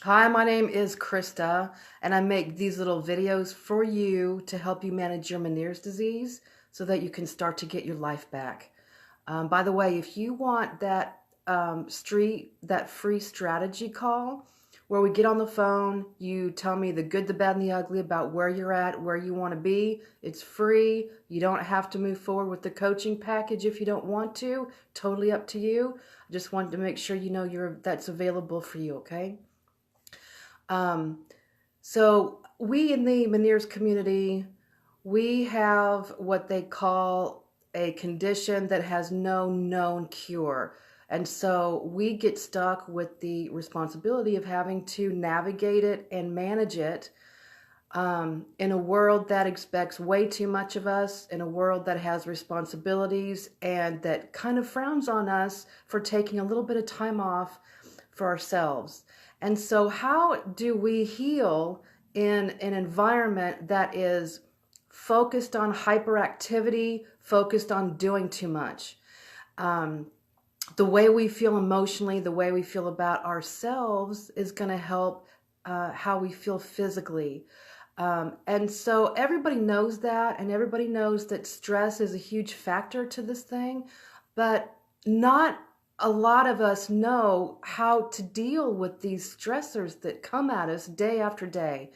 Hi, my name is Krista, and I make these little videos for you to help you manage your Meniere's disease so that you can start to get your life back. By the way, if you want that free strategy call where we get on the phone, you tell me the good, the bad, and the ugly about where you're at, where you want to be. It's free. You don't have to move forward with the coaching package if you don't want to. Totally up to you. I just wanted to make sure you know that's available for you, okay? Um, so we in the Meniere's community, we have what they call a condition that has no known cure. And so we get stuck with the responsibility of having to navigate it and manage it in a world that expects way too much of us, in a world that has responsibilities and that kind of frowns on us for taking a little bit of time off for ourselves. And so how do we heal in an environment that is focused on hyperactivity, focused on doing too much? The way we feel emotionally, the way we feel about ourselves is going to help how we feel physically. And so everybody knows that, and everybody knows that stress is a huge factor to this thing, but not a lot of us know how to deal with these stressors that come at us day after day.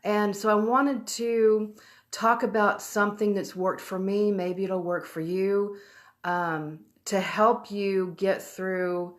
And so I wanted to talk about something that's worked for me, maybe it'll work for you, to help you get through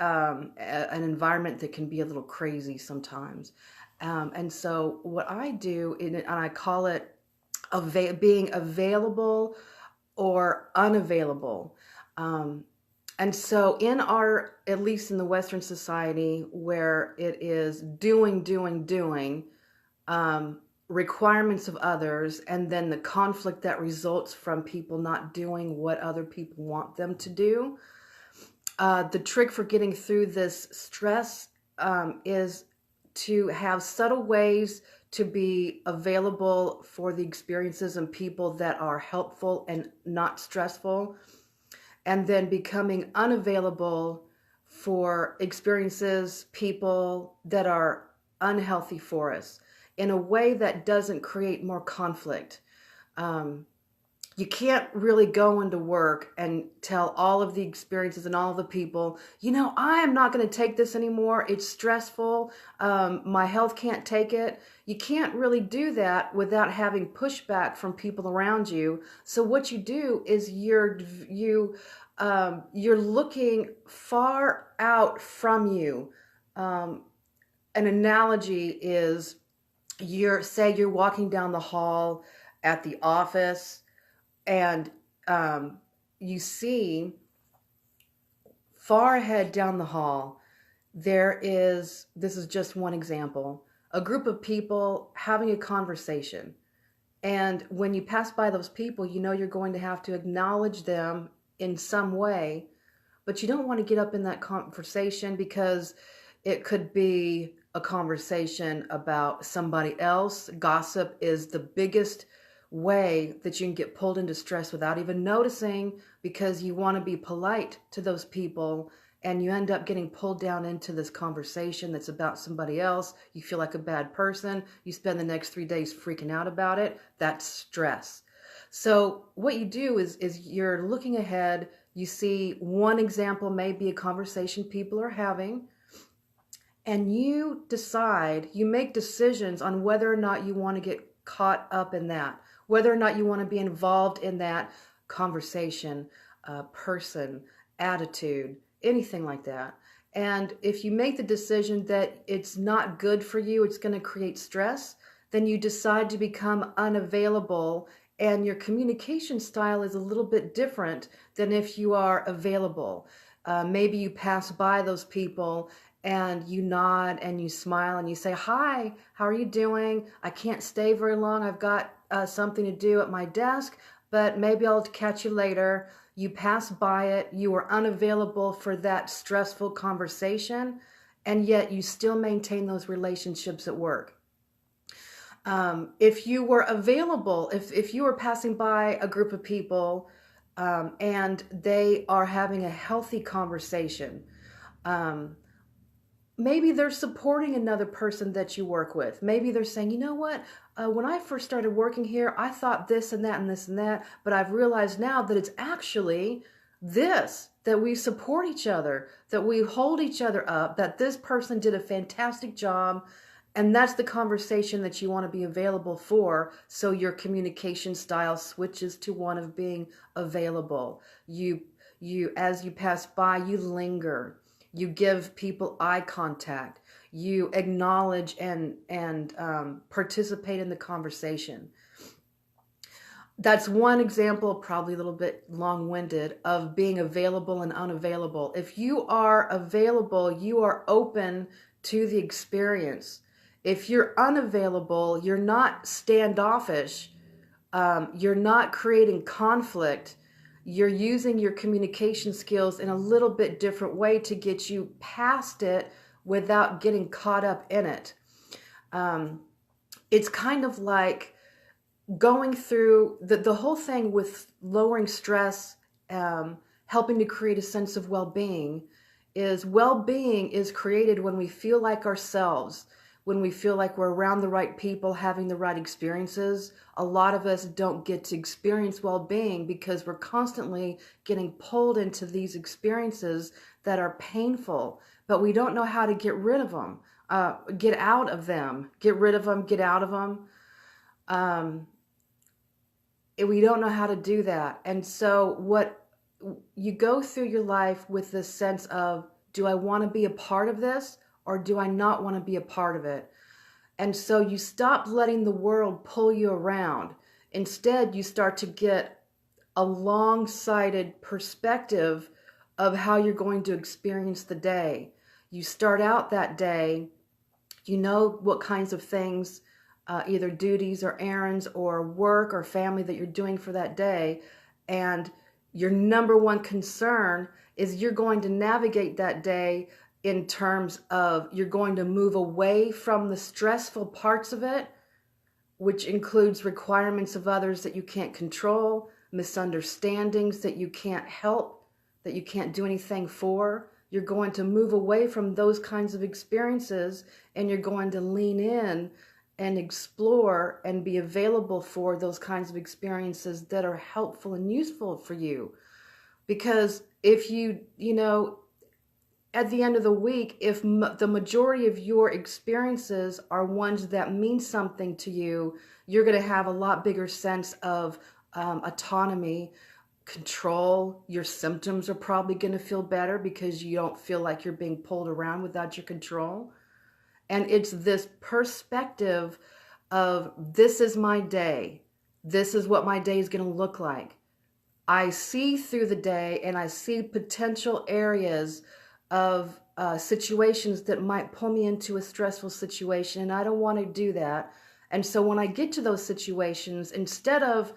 an environment that can be a little crazy sometimes. And so what I do, and I call it being available or unavailable. And so in at least in the Western society, where it is doing, requirements of others, and then the conflict that results from people not doing what other people want them to do, the trick for getting through this stress is to have subtle ways to be available for the experiences and people that are helpful and not stressful, and then becoming unavailable for experiences, people that are unhealthy for us in a way that doesn't create more conflict. You can't really go into work and tell all of the experiences and all of the people, I am not going to take this anymore. It's stressful. My health can't take it. You can't really do that without having pushback from people around you. So what you do is you're looking far out from you. An analogy is you're walking down the hall at the office, and you see far ahead down the hall, this is just one example, a group of people having a conversation. And when you pass by those people, you're going to have to acknowledge them in some way, but you don't want to get up in that conversation because it could be a conversation about somebody else. Gossip is the biggest way that you can get pulled into stress without even noticing, because you want to be polite to those people and you end up getting pulled down into this conversation that's about somebody else. You feel like a bad person. You spend the next 3 days freaking out about it. That's stress. So what you do is you're looking ahead. You see one example, may be a conversation people are having, and you make decisions on whether or not you want to get caught up in that, whether or not you want to be involved in that conversation, person, attitude, anything like that. And if you make the decision that it's not good for you, it's going to create stress, then you decide to become unavailable, and your communication style is a little bit different than if you are available. Maybe you pass by those people and you nod and you smile and you say, "Hi, how are you doing? I can't stay very long. I've got something to do at my desk, but maybe I'll catch you later." You pass by it. You are unavailable for that stressful conversation, and yet you still maintain those relationships at work. If you were available, if you were passing by a group of people and they are having a healthy conversation, maybe they're supporting another person that you work with. Maybe they're saying, you know what, when I first started working here, I thought this and that and this and that, but I've realized now that it's actually this, that we support each other, that we hold each other up, that this person did a fantastic job. And that's the conversation that you want to be available for. So your communication style switches to one of being available. As you pass by, you linger. You give people eye contact. You acknowledge and participate in the conversation. That's one example, probably a little bit long-winded, of being available and unavailable. If you are available, you are open to the experience. If you're unavailable, you're not standoffish. You're not creating conflict. You're using your communication skills in a little bit different way to get you past it without getting caught up in it. It's kind of like going through the whole thing with lowering stress, helping to create a sense of well-being is created when we feel like ourselves, when we feel like we're around the right people, having the right experiences. A lot of us don't get to experience well-being because we're constantly getting pulled into these experiences that are painful, but we don't know how to get rid of them, get out of them, get rid of them, get out of them. We don't know how to do that. And so what you go through your life with this sense of, do I want to be a part of this or do I not want to be a part of it? And so you stop letting the world pull you around. Instead, you start to get a long-sighted perspective of how you're going to experience the day. You start out that day, you know what kinds of things, either duties or errands or work or family that you're doing for that day. And your number one concern is you're going to navigate that day in terms of you're going to move away from the stressful parts of it, which includes requirements of others that you can't control, misunderstandings that you can't help, that you can't do anything for. You're going to move away from those kinds of experiences and you're going to lean in and explore and be available for those kinds of experiences that are helpful and useful for you. Because if at the end of the week, if the majority of your experiences are ones that mean something to you, you're going to have a lot bigger sense of autonomy, control. Your symptoms are probably going to feel better because you don't feel like you're being pulled around without your control. And it's this perspective of, this is my day. This is what my day is going to look like. I see through the day and I see potential areas of situations that might pull me into a stressful situation, and I don't want to do that. And so when I get to those situations, instead of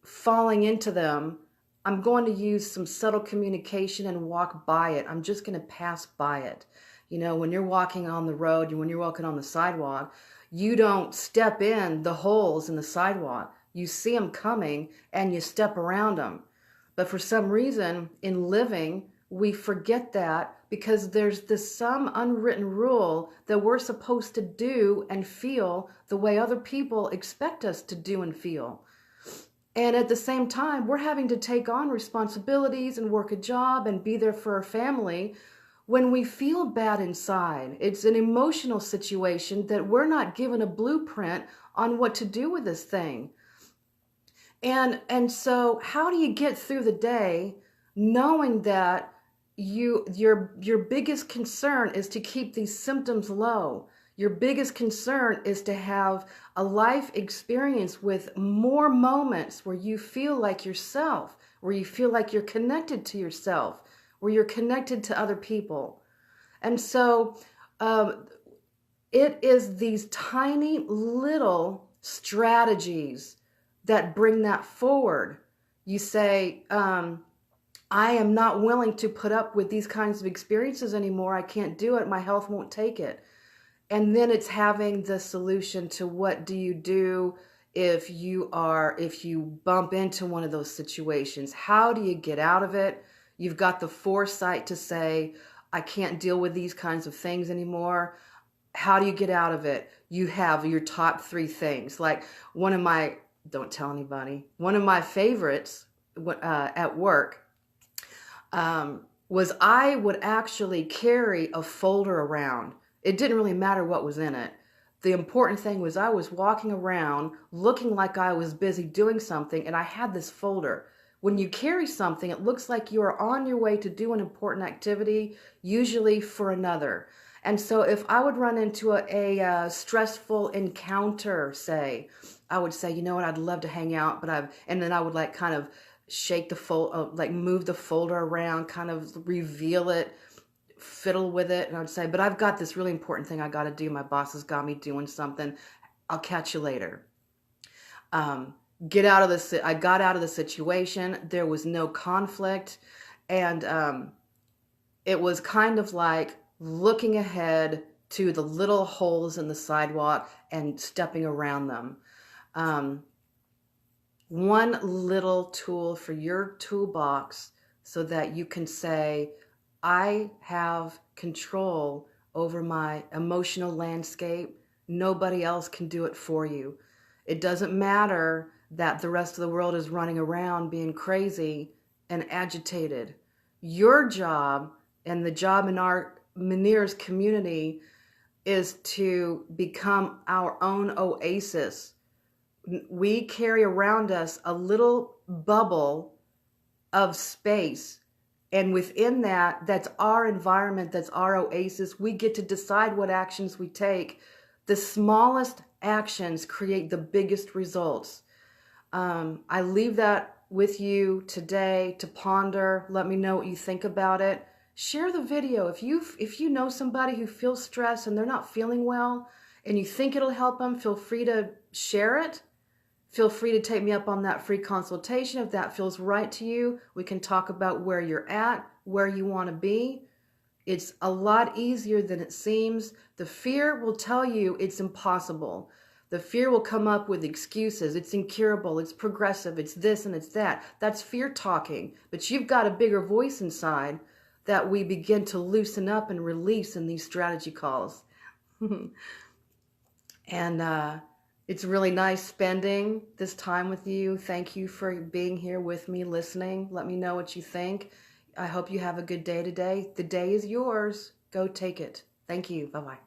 falling into them, I'm going to use some subtle communication and walk by it. I'm just going to pass by it. When you're walking on the road, when you're walking on the sidewalk, you don't step in the holes in the sidewalk. You see them coming and you step around them. But for some reason in living, we forget that because there's some unwritten rule that we're supposed to do and feel the way other people expect us to do and feel. And at the same time, we're having to take on responsibilities and work a job and be there for our family when we feel bad inside. It's an emotional situation that we're not given a blueprint on what to do with this thing. And so how do you get through the day knowing that your biggest concern is to keep these symptoms low? Your biggest concern is to have a life experience with more moments where you feel like yourself, where you feel like you're connected to yourself, where you're connected to other people. And so it is these tiny little strategies that bring that forward. You say, I am not willing to put up with these kinds of experiences anymore. I can't do it. My health won't take it. And then it's having the solution to what do you do if you bump into one of those situations. How do you get out of it? You've got the foresight to say, I can't deal with these kinds of things anymore. How do you get out of it? You have your top 3 things. Like one of my, don't tell anybody, one of my favorites at work was I would actually carry a folder around. It didn't really matter what was in it. The important thing was I was walking around looking like I was busy doing something, and I had this folder. When you carry something, it looks like you are on your way to do an important activity, usually for another. And so if I would run into a stressful encounter, say, I would say, you know what, I'd love to hang out, and then I would like kind of shake the like move the folder around, kind of reveal it, fiddle with it, and I'd say, but I've got this really important thing I got to do. My boss has got me doing something. I'll catch you later. I got out of the situation. There was no conflict, and it was kind of like looking ahead to the little holes in the sidewalk and stepping around them. One little tool for your toolbox so that you can say, I have control over my emotional landscape. Nobody else can do it for you. It doesn't matter that the rest of the world is running around being crazy and agitated. Your job and the job in our Meniere's community is to become our own oasis. We carry around us a little bubble of space, and within that, that's our environment, that's our oasis. We get to decide what actions we take. The smallest actions create the biggest results. I leave that with you today to ponder. Let me know what you think about it. Share the video. If you know somebody who feels stressed and they're not feeling well and you think it'll help them, feel free to share it. Feel free to take me up on that free consultation. If that feels right to you, we can talk about where you're at, where you want to be. It's a lot easier than it seems. The fear will tell you it's impossible. The fear will come up with excuses. It's incurable, it's progressive, it's this and it's that. That's fear talking. But you've got a bigger voice inside that we begin to loosen up and release in these strategy calls. And it's really nice spending this time with you. Thank you for being here with me, listening. Let me know what you think. I hope you have a good day today. The day is yours. Go take it. Thank you. Bye-bye.